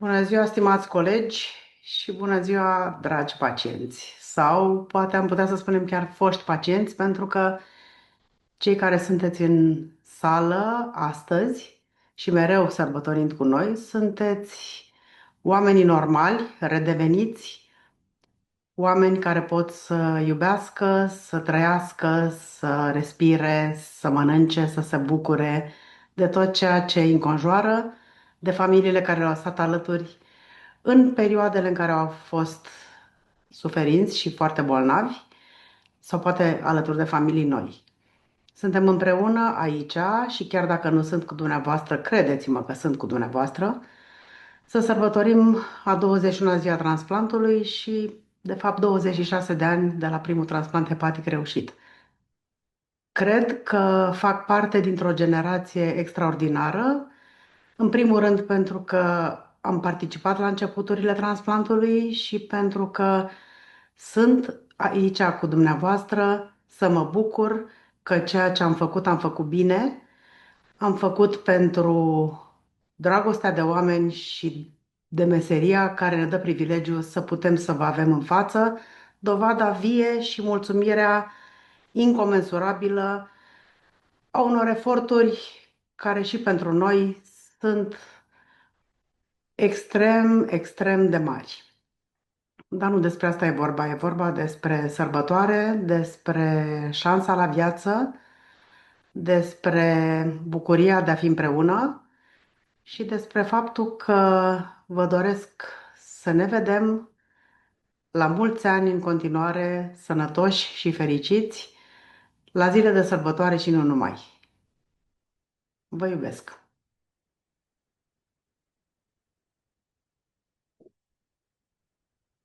Bună ziua, stimați colegi și bună ziua, dragi pacienți. Sau poate am putea să spunem chiar foști pacienți, pentru că cei care sunteți în sală astăzi și mereu sărbătorind cu noi, sunteți oamenii normali, redeveniți, oameni care pot să iubească, să trăiască, să respire, să mănânce, să se bucure de tot ceea ce îi înconjoară, de familiile care le-au stat alături în perioadele în care au fost suferinți și foarte bolnavi, sau poate alături de familii noi. Suntem împreună aici și chiar dacă nu sunt cu dumneavoastră, credeți-mă că sunt cu dumneavoastră, să sărbătorim a 21-a zi a transplantului și, de fapt, 26 de ani de la primul transplant hepatic reușit. Cred că fac parte dintr-o generație extraordinară, în primul rând pentru că am participat la începuturile transplantului și pentru că sunt aici cu dumneavoastră să mă bucur că ceea ce am făcut bine, am făcut pentru dragostea de oameni și de meseria care ne dă privilegiul să putem să vă avem în față, dovada vie și mulțumirea incomensurabilă a unor eforturi care și pentru noi sunt extrem, extrem de mari. Dar nu despre asta e vorba despre sărbătoare, despre șansa la viață, despre bucuria de a fi împreună și despre faptul că vă doresc să ne vedem la mulți ani în continuare, sănătoși și fericiți, la zile de sărbătoare și nu numai. Vă iubesc!